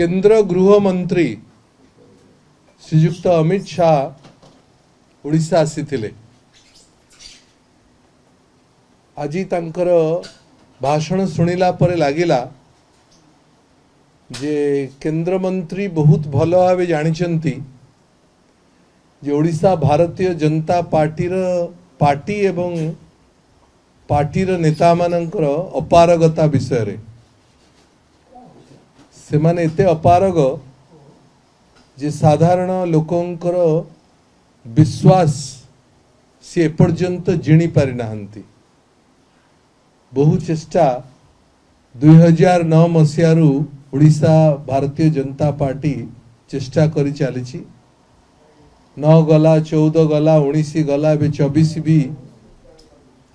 केंद्र गृह मंत्री श्रीयुक्त अमित शाह ओडिशा आसीथिले। आजी तांकर भाषण सुनिला परे लागिला जे केंद्र मंत्री बहुत भल भाव जानिछंती जे ओडिशा भारतीय जनता पार्टी एवं पार्टीर नेता मानकर अपारगता विषय रे से माने एते अपारग जे साधारण लोकंकर विश्वास सी एपर्यंत जिणी पारि नाहंती। बहु चेष्टा 2009 मसीहारू ओडिशा भारतीय जनता पार्टी चेष्टा करी चली। 9 गला, 14 गला, 19 गला, 24 भी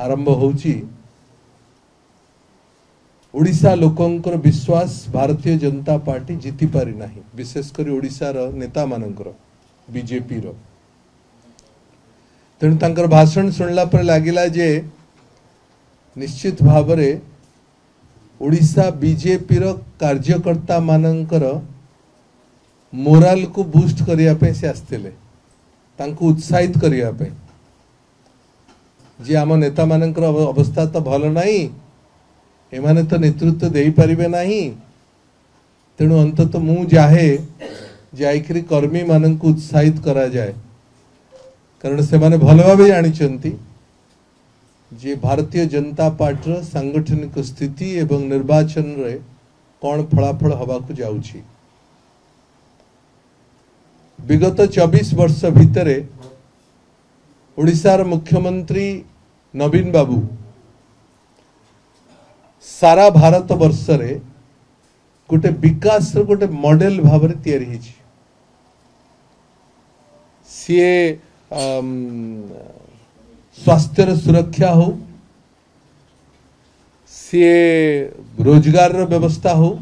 आरंभ होची। ओडिशा लोकंकर विश्वास भारतीय जनता पार्टी जीति पारि नाही, विशेषकर ओडिशा रो नेता मानकर बीजेपी रो। तेणु तांकर भाषण सुनला पर लागिला जे निश्चित भावरे ओडिशा बीजेपी रो कार्यकर्ता मानकर मोराल को बूस्ट करिया पे से आस्थिले, तांको उत्साहित करिया पे जे आम नेता मानकर अवस्था तो भल नाही, एमाने तो नेतृत्व दे पारिबे नाही। तेणु अंतत मु जाहे जाइकरी कर्मी मानक उत्साहित करा जाए, कारण से माने भल भावे जानिचंती जे भारतीय जनता पार्टी सांगठनिक स्थिति एवं निर्वाचन रे कौन फलाफल हवा को जाउछि। विगत 24 वर्ष भितरे ओडिशार मुख्यमंत्री नवीन बाबू सारा भारत वर्ष रे गोटे विकास रो गोटे मॉडल भाव तैयारी हिछि। सीए स्वास्थ्य सुरक्षा हो, सीए रोजगार रो व्यवस्था हो,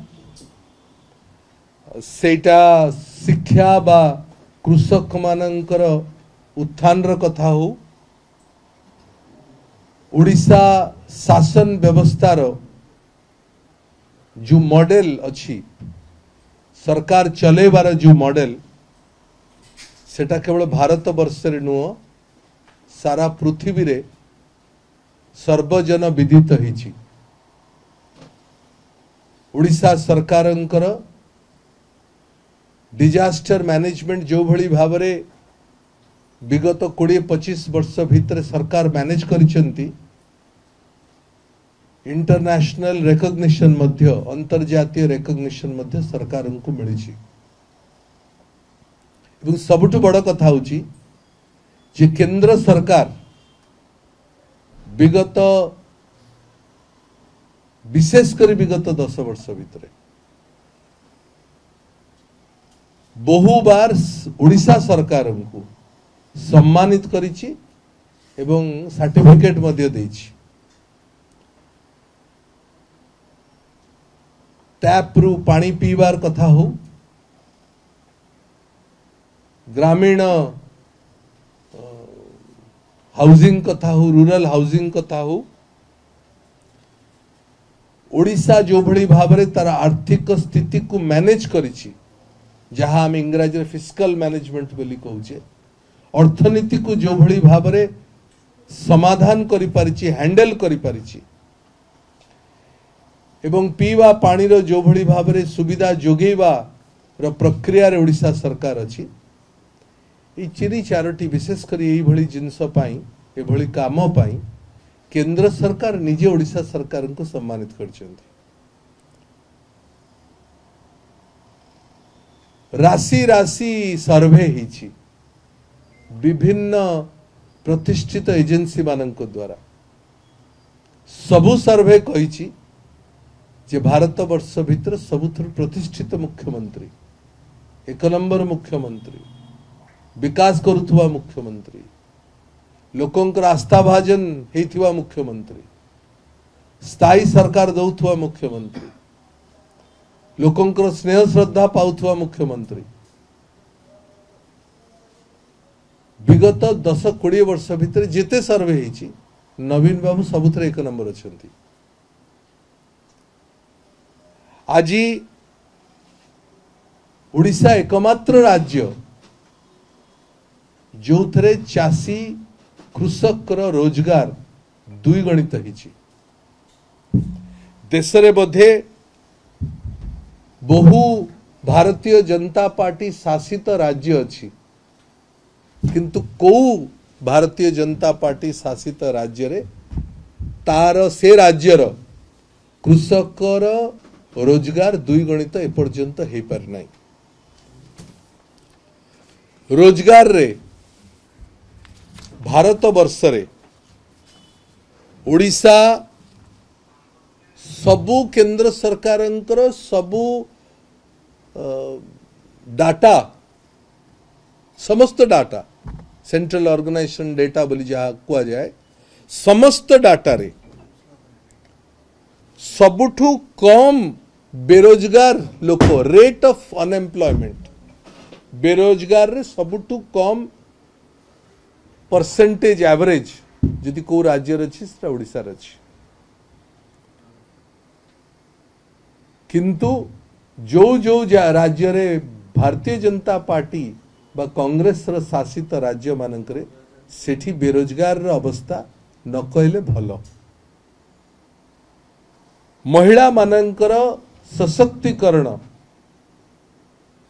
सेटा शिक्षा बा कृषक मानकर उत्थान रो कथा हो, ओडिशा शासन व्यवस्था रो जो मॉडल अच्छी सरकार चलेबार जो मॉडल सेटा केवल भारत वर्ष रे नुह सारा पृथ्वी रे सर्वजन विदित हिची। ओडिशा सरकारंकर डिजास्टर मैनेजमेंट जो भली भाव रे विगत 20-25 वर्ष भितर सरकार मैनेज करिसेंती, इंटरनेशनल रेकग्निशन मध्य अंतर्जातीय रेकग्निशन मध्य सरकार को मिली। सबुठ बड़ कथा होची जे केंद्र सरकार विगत विशेषकर विगत 10 वर्ष भितर बहु बार ओडिशा सरकार को सम्मानित करिछि एवं सर्टिफिकेट मध्य देछि। टैप रु पानी पीवार कथा हो, ग्रामीण हाउसिंग कथा हो, रूरल हाउसिंग कथा हो, ओडिशा जो भली भाव रे तार आर्थिक स्थिति को मैनेज करिछि, जहां हम इंग्रजी रे फिस्कल मैनेजमेंट बोली कहूचे, अर्थनीति को जो भली भाव रे समाधान करि परिछि, हैंडल करि परिछि एवं पीवा पानी रो जो भली भाव रे सुविधा जोगेवा रो प्रक्रिया रे ओडिशा सरकार अछि। ये चिरी चारोटी विशेषकर यही भली जिनस पाई ए भली काम पाई केंद्र सरकार निजे ओडिशा सरकार को सम्मानित करछन्ती। राशि राशि सर्वे हिची विभिन्न प्रतिष्ठित एजेंसी मानक द्वारा सबु सर्वे कहिची जे भारत वर्ष भितर सबुथुर प्रतिष्ठित मुख्यमंत्री, 1 नंबर मुख्यमंत्री, विकास करुथुवा मुख्यमंत्री, लोकंकर आस्था भाजन हेथिवा मुख्यमंत्री, स्थायी सरकार दौथुवा मुख्यमंत्री, लोकंकर स्नेह श्रद्धा पाउथुवा मुख्यमंत्री, विगत 10-20 वर्ष भितर जेते सर्वे हेची नवीन बाबू सबुथरे 1 नंबर अछंती। आज ओडिशा एकमात्र राज्य जो थे चाषी कृषक रोजगार द्विगुणित होइछि। देश रे बोधे बहु भारतीय जनता पार्टी शासित राज्य अच्छी, किंतु को भारतीय जनता पार्टी शासित राज्य रे तार से राज्यर कृषकर रोजगार द्विगुणित एपर्यंत हो पारि नाही। रोजगार रे भारत वर्ष रे ओडिशा सबु केंद्र सरकारंकर सबु डाटा समस्त डाटा सेंट्रल ऑर्गेनाइजेशन डेटा बोली जहाँ कुआ जाए समस्त डाटा रे सबुठु कम बेरोजगार लोक रेट ऑफ अनएम्प्लॉयमेंट बेरोजगार रे सबुठु कम परसेंटेज एवरेज जदि को राज्य अच्छी से ओडिशा अच्छी, किंतु जो जो राज्य रे भारतीय जनता पार्टी बा कांग्रेस र शासित राज्य मानकरे सेठी बेरोजगार र अवस्था न कहले भलो। महिला मानकर सशक्तिकरण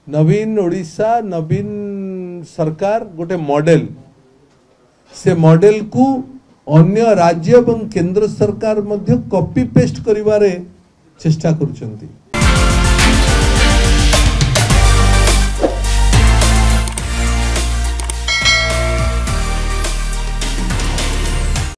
नवीन ओडिशा नवीन सरकार गोटे मॉडल से मॉडल को अन्य राज्य एवं केंद्र सरकार मध्य कॉपी पेस्ट करिवारे चेष्टा करुचंती।